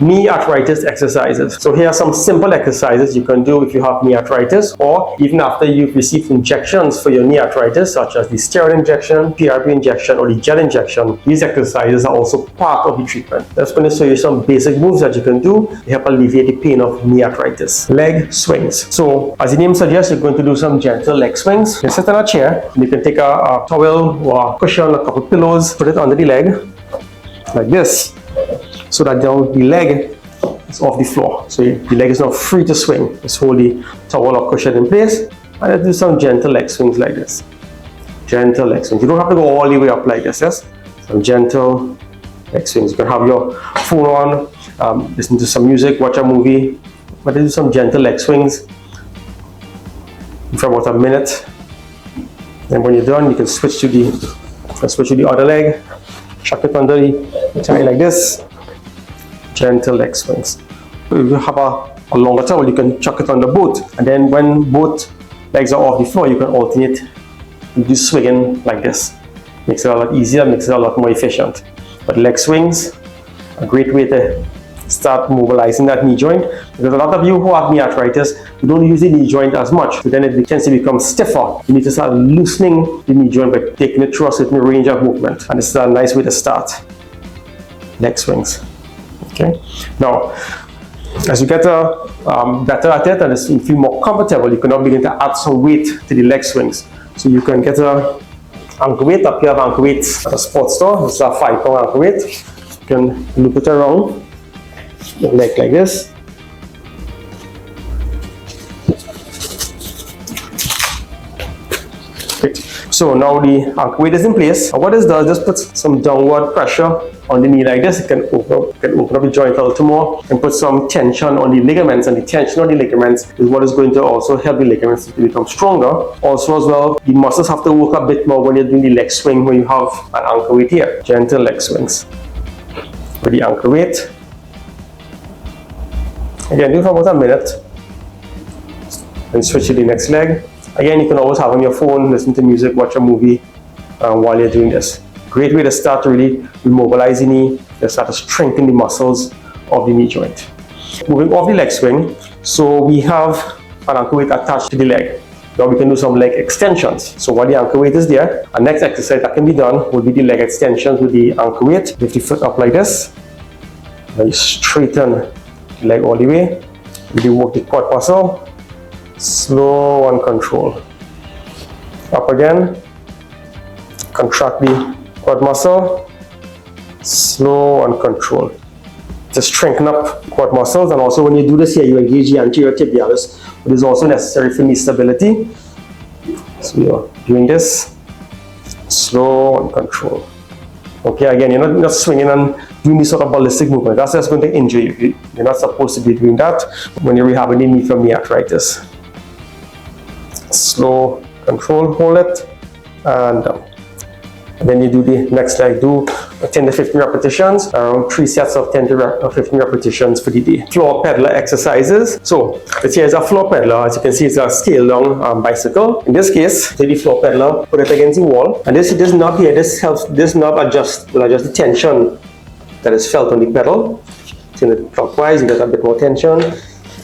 knee arthritis exercises. So here are some simple exercises you can do if you have knee arthritis, or even after you've received injections for your knee arthritis, such as the steroid injection, PRP injection, or the gel injection. These exercises are also part of the treatment. That's going to show you some basic moves that you can do to help alleviate the pain of knee arthritis. Leg swings. So as the name suggests, you're going to do some gentle leg swings. You sit in a chair, and you can take a towel or a cushion, a couple pillows, put it under the leg like this, so that now the leg is off the floor. So the leg is now free to swing. Just hold the towel or cushion in place and let's do some gentle leg swings like this. Gentle leg swings. You don't have to go all the way up like this, yes? Some gentle leg swings. You can have your phone on, listen to some music, watch a movie, but do some gentle leg swings for about a minute. And when you're done, you can switch to the other leg, chuck it under the tie like this. Gentle leg swings. If you have a longer towel, you can chuck it on the both, and then when both legs are off the floor, you can alternate and do swinging like this. Makes it a lot easier, makes it a lot more efficient. But leg swings, a great way to start mobilizing that knee joint, because a lot of you who have knee arthritis, you don't use the knee joint as much, so then it tends to become stiffer. You need to start loosening the knee joint by taking it through a certain range of movement, and this is a nice way to start. Leg swings. Okay. Now, as you get better at it and as you feel more comfortable, you can now begin to add some weight to the leg swings. So you can get an ankle weight. Up here, I have ankle weights at a sports store. This is a 5-pound ankle weight. You can loop it around the leg like this. Great. So now the ankle weight is in place. And what this does, just puts some downward pressure on the knee like this. It can open up the joint a little more and put some tension on the ligaments, and the tension on the ligaments is what is going to also help the ligaments to become stronger. Also as well, the muscles have to work a bit more when you're doing the leg swing, when you have an ankle weight here. Gentle leg swings with the ankle weight. Again, do it for about a minute and switch to the next leg. Again, you can always have on your phone, listen to music, watch a movie while you're doing this. Great way to start to really immobilize the knee, to start to strengthen the muscles of the knee joint. Moving off the leg swing, so we have an ankle weight attached to the leg. Now we can do some leg extensions. So while the ankle weight is there, our next exercise that can be done will be the leg extensions with the ankle weight. Lift the foot up like this. Now you straighten the leg all the way. Really work the quad muscle. Slow and control. Up again. Contract the quad muscle. Slow and control. To strengthen up quad muscles, and also when you do this here, you engage the anterior tibialis, which is also necessary for knee stability. So you're doing this. Slow and control. Okay, again, you're not swinging and doing this sort of ballistic movement. That's just going to injure you. You're not supposed to be doing that when you're rehabbing the knee from knee arthritis. Slow, control, hold it, and down. And then you do the next leg, do 10 to 15 repetitions, around 3 sets of 10 to 15 repetitions for the day. Floor peddler exercises. So this here is a floor peddler. As you can see, it's a scale down bicycle. In this case, take the floor peddler, put it against the wall, and this knob here, this knob will adjust the tension that is felt on the pedal. Turn it clockwise, you get a bit more tension,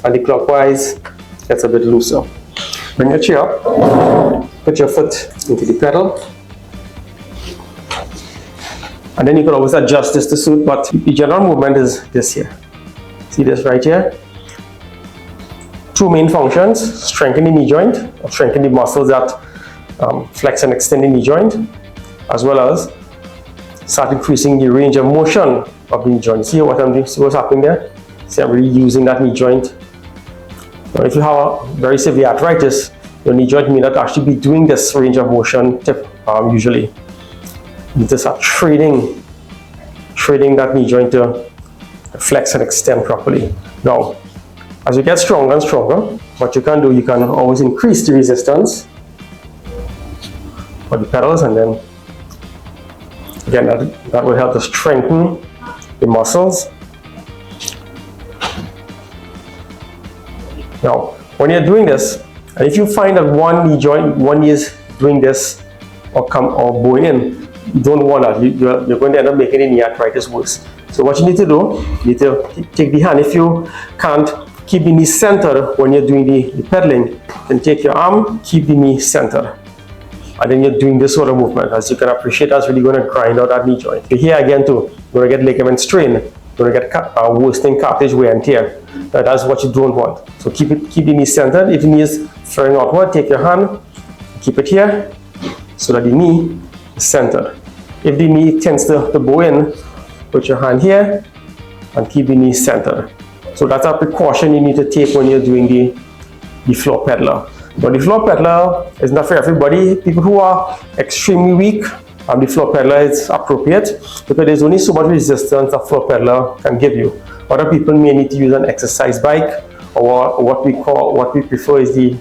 and the clockwise gets a bit looser. Bring your chair up, put your foot into the pedal, and then you can always adjust this to suit, but the general movement is this here. See this right here? 2 main functions: strengthen the knee joint, or strengthen the muscles that flex and extend the knee joint, as well as start increasing the range of motion of the knee joint. See what I'm doing? See what's happening there? See, I'm really using that knee joint. Now, if you have a very severe arthritis, your knee joint may not actually be doing this range of motion usually. You need to start training that knee joint to flex and extend properly. Now, as you get stronger and stronger, what you can do, you can always increase the resistance for the pedals, and then again, that will help to strengthen the muscles. Now, when you're doing this, and if you find that one knee is doing this or bowing in, you don't want that. You're going to end up making the knee arthritis worse. So what you need to do, you need to take the hand. If you can't keep the knee centered when you're doing the pedaling, you can take your arm, keep the knee centered. And then you're doing this sort of movement. As you can appreciate, that's really going to grind out that knee joint. So here again too, you're going to get ligament strain. You're going to get worsening cartilage wear and tear. That's what you don't want. So keep the knee centered. If the knee is flaring outward, take your hand, keep it here, so that the knee is centered. If the knee tends to bow in, put your hand here and keep the knee centered. So that's a precaution you need to take when you're doing the floor peddler. But the floor peddler is not for everybody. People who are extremely weak, the floor peddler is appropriate because there's only so much resistance a floor peddler can give you. Other people may need to use an exercise bike, or what we prefer is the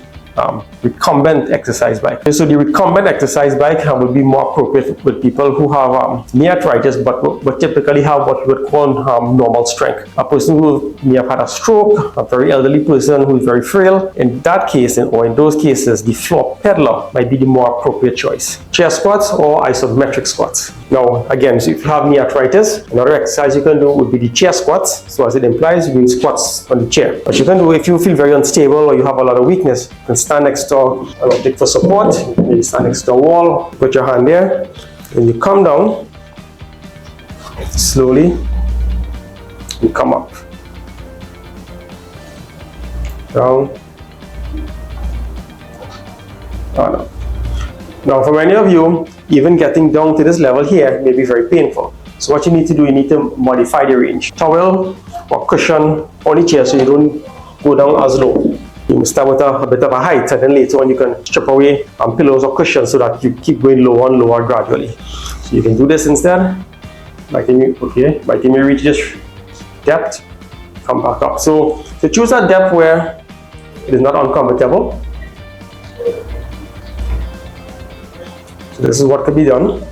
recumbent exercise bike. So the recumbent exercise bike will be more appropriate with people who have knee arthritis, but typically have what we would call normal strength. A person who may have had a stroke, a very elderly person who is very frail. In that case, or in those cases, the floor peddler might be the more appropriate choice. Chair squats or isometric squats. Now, again, so if you have knee arthritis, another exercise you can do would be the chair squats. So as it implies, you're doing squats on the chair. What you can do if you feel very unstable or you have a lot of weakness, you can stand next to an object for support. Maybe stand next to a wall, put your hand there, and you come down slowly and come up. Down. And up. Now, for many of you, even getting down to this level here may be very painful. So what you need to do, you need to modify the range. Towel or cushion on the chair so you don't go down as low. You must start with a bit of a height, and then later on you can strip away pillows or cushions so that you keep going lower and lower gradually. So you can do this instead. By the time you reach this depth, come back up. So to choose a depth where it is not uncomfortable. So this is what could be done.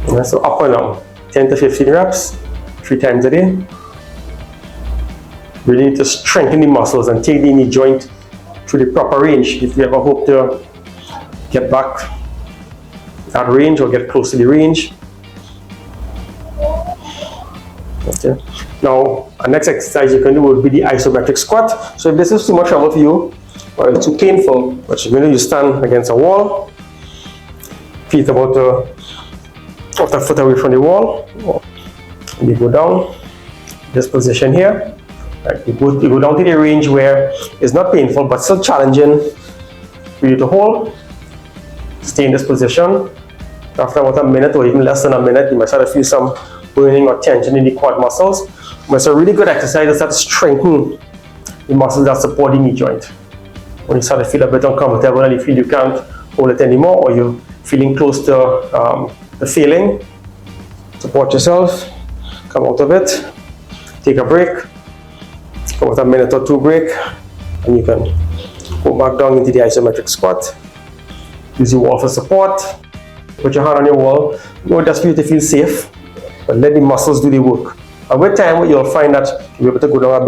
And so up and down, 10 to 15 reps, 3 times a day. We need to strengthen the muscles and take the knee joint to the proper range if you ever hope to get back that range or get close to the range. Okay. Now, our next exercise you can do would be the isometric squat. So if this is too much trouble for you, or it's too painful, what you're going to do, you stand against a wall, feet about a foot away from the wall, and you go down, this position here. Right, you go down to the range where it's not painful but still challenging for you to hold. Stay in this position. After about a minute or even less than a minute, you might start to feel some burning or tension in the quad muscles. But it's a really good exercise to start to strengthen the muscles that support the knee joint. When you start to feel a bit uncomfortable and you feel you can't hold it anymore, or you're feeling close to the failing, support yourself, come out of it, take a break. With a minute or two break, and you can go back down into the isometric squat. Use your wall for support. Put your hand on your wall. Not just for you to feel safe, but let the muscles do the work. And with time, you'll find that you'll be able to go down a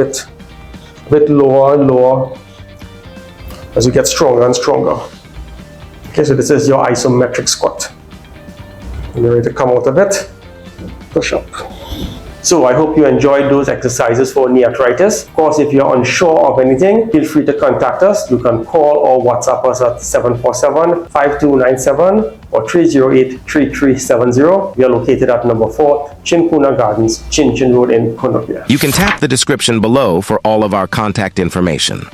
bit lower and lower as you get stronger and stronger. Okay, so this is your isometric squat. And you're ready to come out of it. Push up. So I hope you enjoyed those exercises for knee arthritis. Of course, if you're unsure of anything, feel free to contact us. You can call or WhatsApp us at 747-5297 or 308-3370. We are located at number 4, Chincuna Gardens, Chinchin Road in Cunupia. You can tap the description below for all of our contact information.